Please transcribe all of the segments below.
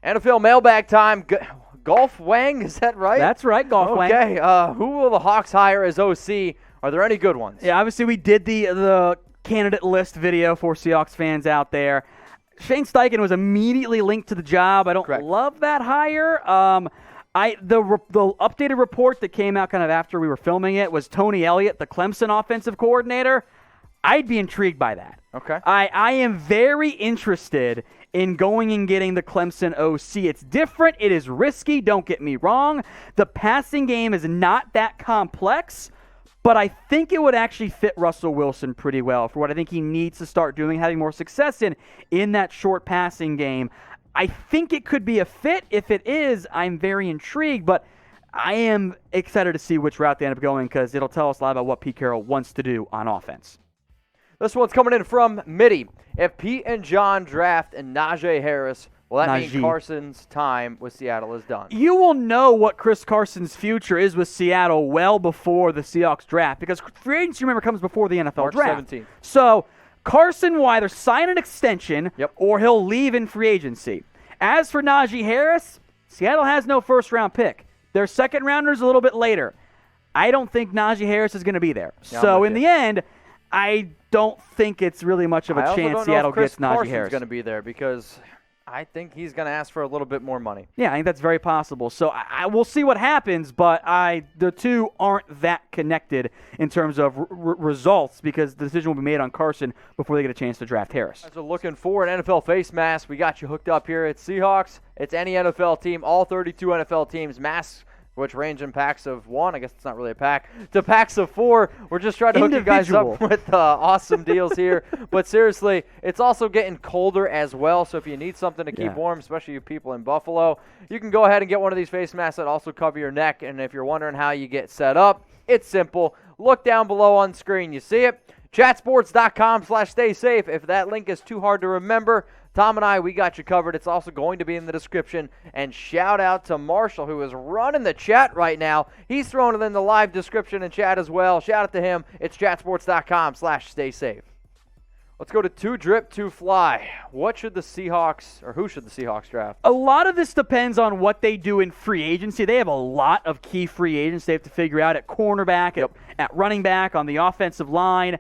NFL mailbag time. Golf Wang, is that right? That's right, Golf Wang. Okay, who will the Hawks hire as OC? Are there any good ones? Yeah, obviously we did the candidate list video for Seahawks fans out there. Shane Steichen was immediately linked to the job. I don't love that hire. The updated report that came out kind of after we were filming it was Tony Elliott, the Clemson offensive coordinator. I'd be intrigued by that. Okay. I am very interested in going and getting the Clemson OC. It's different. It is risky. Don't get me wrong. The passing game is not that complex, but I think it would actually fit Russell Wilson pretty well for what I think he needs to start doing, having more success in that short passing game. I think it could be a fit. If it is, I'm very intrigued, but I am excited to see which route they end up going because it'll tell us a lot about what Pete Carroll wants to do on offense. This one's coming in from Mitty. If Pete and John draft and Najee Harris, will that mean Carson's time with Seattle is done? You will know what Chris Carson's future is with Seattle well before the Seahawks draft because free agency, remember, comes before the NFL draft. March 17th. So Carson will either sign an extension or he'll leave in free agency. As for Najee Harris, Seattle has no first-round pick. Their second-rounder's a little bit later. I don't think Najee Harris is going to be there. So in the end, I don't think it's really much of a chance Seattle gets Najee Harris. Going to be there because I think he's going to ask for a little bit more money. Yeah, I think that's very possible. So I will see what happens, but the two aren't that connected in terms of results because the decision will be made on Carson before they get a chance to draft Harris. So looking for an NFL face mask, we got you hooked up here at Seahawks. It's any NFL team, all 32 NFL teams, masks, which range in packs of 1. I guess it's not really a pack. To packs of 4. We're just trying to hook you guys up with awesome deals here. But seriously, it's also getting colder as well. So if you need something to keep warm, especially you people in Buffalo, you can go ahead and get one of these face masks that also cover your neck. And if you're wondering how you get set up, it's simple. Look down below on screen. You see it? Chatsports.com/staysafe. If that link is too hard to remember, Tom and I, we got you covered. It's also going to be in the description. And shout out to Marshall, who is running the chat right now. He's throwing it in the live description and chat as well. Shout out to him. It's chatsports.com/staysafe. Let's go to 2 drip, 2 fly. What should the Seahawks, or who should the Seahawks draft? A lot of this depends on what they do in free agency. They have a lot of key free agents they have to figure out at cornerback, at running back, on the offensive line.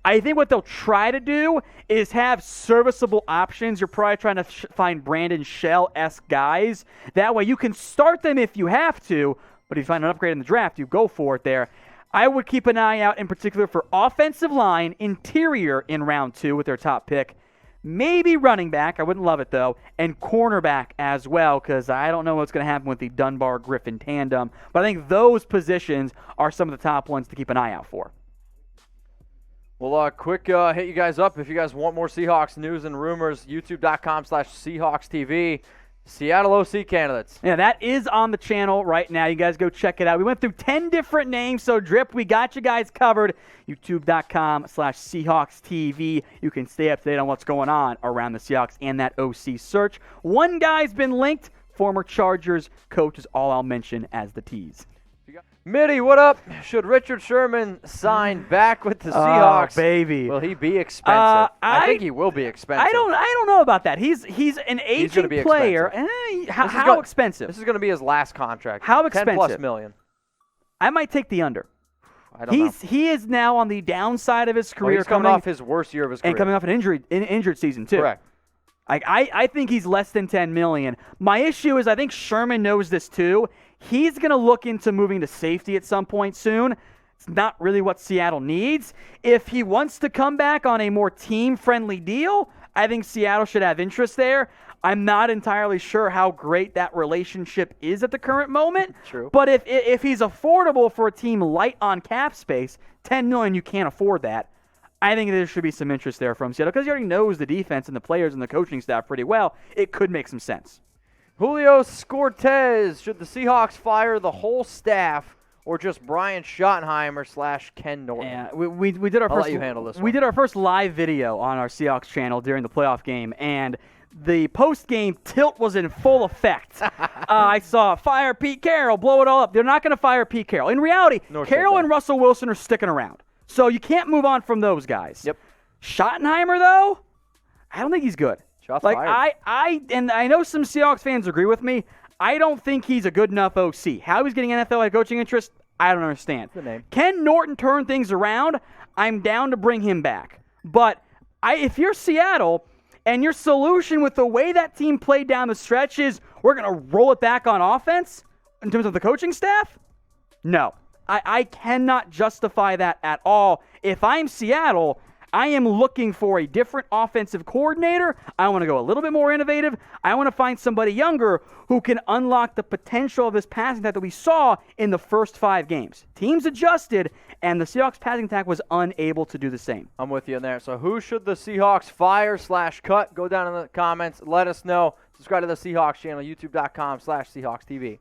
I think what they'll try to do is have serviceable options. You're probably trying to find Brandon Shell-esque guys. That way you can start them if you have to, but if you find an upgrade in the draft, you go for it there. I would keep an eye out in particular for offensive line, interior in round 2 with their top pick. Maybe running back, I wouldn't love it though, and cornerback as well because I don't know what's going to happen with the Dunbar-Griffin tandem. But I think those positions are some of the top ones to keep an eye out for. Well, quick hit you guys up. If you guys want more Seahawks news and rumors, youtube.com/SeahawksTV. Seattle OC candidates. Yeah, that is on the channel right now. You guys go check it out. We went through 10 different names, so Drip, we got you guys covered. youtube.com/SeahawksTV. You can stay up to date on what's going on around the Seahawks and that OC search. One guy's been linked, former Chargers coach is all I'll mention as the tease. Mitty, what up? Should Richard Sherman sign back with the Seahawks? Oh, baby. Will he be expensive? I think he will be expensive. I don't know about that. He's an aging player. How expensive? This is going to be his last contract. How expensive? $10+ million. I might take the under. I don't know. He is now on the downside of his career. He's coming off his worst year of his career. And coming off an injured season, too. Correct. I think he's less than $10 million. My issue is I think Sherman knows this, too. He's going to look into moving to safety at some point soon. It's not really what Seattle needs. If he wants to come back on a more team-friendly deal, I think Seattle should have interest there. I'm not entirely sure how great that relationship is at the current moment. True. But if he's affordable for a team light on cap space, $10 million, you can't afford that. I think there should be some interest there from Seattle because he already knows the defense and the players and the coaching staff pretty well. It could make some sense. Julio Scortez, should the Seahawks fire the whole staff or just Brian Schottenheimer / Ken Norton? Yeah, we did our I'll first. let you handle this We one. did our first live video on our Seahawks channel during the playoff game, and the post-game tilt was in full effect. I saw fire Pete Carroll, blow it all up. They're not going to fire Pete Carroll. In reality, Carroll and Russell Wilson are sticking around, so you can't move on from those guys. Yep. Schottenheimer, though, I don't think he's good. Shots Like fired. I know some Seahawks fans agree with me. I don't think he's a good enough OC. How he's getting NFL head coaching interest, I don't understand. Good name. Can Norton turn things around? I'm down to bring him back. But if you're Seattle and your solution with the way that team played down the stretch is we're going to roll it back on offense in terms of the coaching staff, no. I cannot justify that at all. If I'm Seattle, I am looking for a different offensive coordinator. I want to go a little bit more innovative. I want to find somebody younger who can unlock the potential of this passing attack that we saw in the first 5 games. Teams adjusted, and the Seahawks passing attack was unable to do the same. I'm with you in there. So who should the Seahawks fire/cut? Go down in the comments. Let us know. Subscribe to the Seahawks channel, youtube.com/SeahawksTV.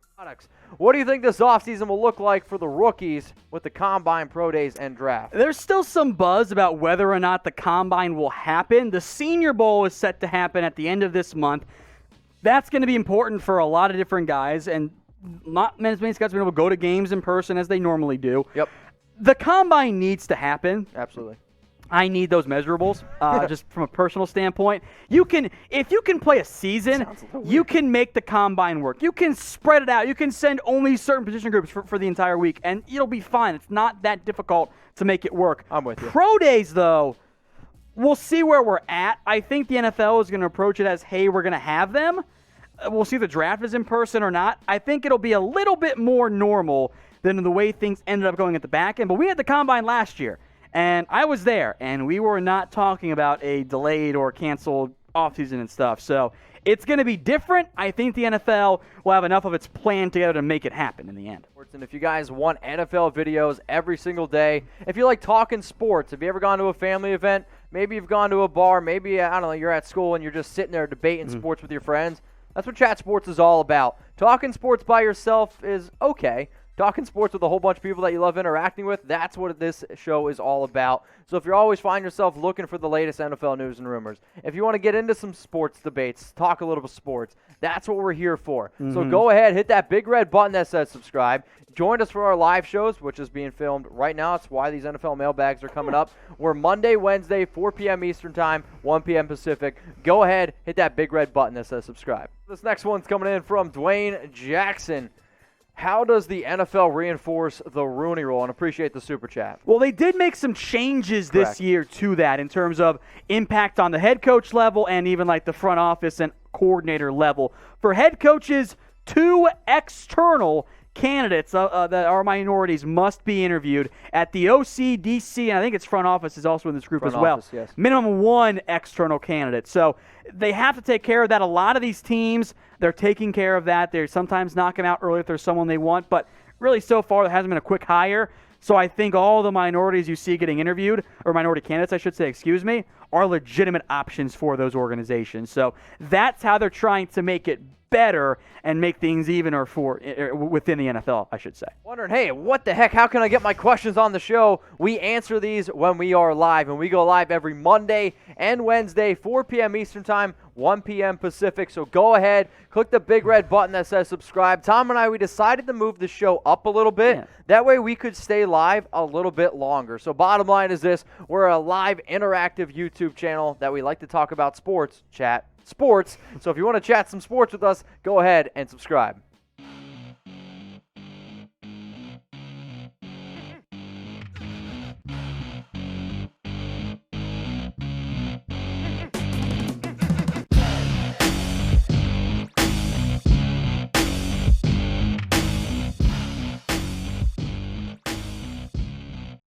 What do you think this offseason will look like for the rookies with the Combine, Pro Days, and Draft? There's still some buzz about whether or not the Combine will happen. The Senior Bowl is set to happen at the end of this month. That's going to be important for a lot of different guys, and not as many guys have been able to go to games in person as they normally do. Yep. The Combine needs to happen. Absolutely. I need those measurables, just from a personal standpoint. If you can play a season, you can make the Combine work. You can spread it out. You can send only certain position groups for the entire week, and it'll be fine. It's not that difficult to make it work. I'm with you. Pro Days, though, we'll see where we're at. I think the NFL is going to approach it as, hey, we're going to have them. We'll see if the draft is in person or not. I think it'll be a little bit more normal than the way things ended up going at the back end. But we had the Combine last year. And I was there, and we were not talking about a delayed or canceled offseason and stuff. So it's going to be different. I think the NFL will have enough of its plan together to make it happen in the end. And if you guys want NFL videos every single day, if you like talking sports, have you ever gone to a family event? Maybe you've gone to a bar. Maybe, I don't know, you're at school and you're just sitting there debating sports with your friends. That's what Chat Sports is all about. Talking sports by yourself is okay. Talking sports with a whole bunch of people that you love interacting with, that's what this show is all about. So if you always find yourself looking for the latest NFL news and rumors, if you want to get into some sports debates, talk a little bit of sports, that's what we're here for. So go ahead, hit that big red button that says subscribe. Join us for our live shows, which is being filmed right now. It's why these NFL mailbags are coming up. We're Monday, Wednesday, 4 p.m. Eastern Time, 1 p.m. Pacific. Go ahead, hit that big red button that says subscribe. This next one's coming in from Dwayne Jackson. How does the NFL reinforce the Rooney Rule? And appreciate the super chat. Well, they did make some changes this year to that in terms of impact on the head coach level and even like the front office and coordinator level. For head coaches, 2 external candidates that are minorities must be interviewed at the OC, DC, and I think it's front office is also in this group as well. Office, yes. Minimum 1 external candidate. So they have to take care of that. A lot of these teams, they're taking care of that. They're sometimes knocking out early if there's someone they want, but really so far there hasn't been a quick hire. So I think all the minorities you see getting interviewed, or minority candidates, I should say, excuse me, are legitimate options for those organizations. So that's how they're trying to make it better and make things even or within the NFL, I should say. Wondering, hey, what the heck? How can I get my questions on the show? We answer these when we are live, and we go live every Monday and Wednesday, 4 p.m. Eastern Time, 1 p.m. Pacific. So go ahead, click the big red button that says subscribe. Tom and I, we decided to move the show up a little bit. Yeah. That way we could stay live a little bit longer. So bottom line is this: we're a live, interactive YouTube channel that we like to talk about sports, chat sports. So if you want to chat some sports with us, go ahead and subscribe.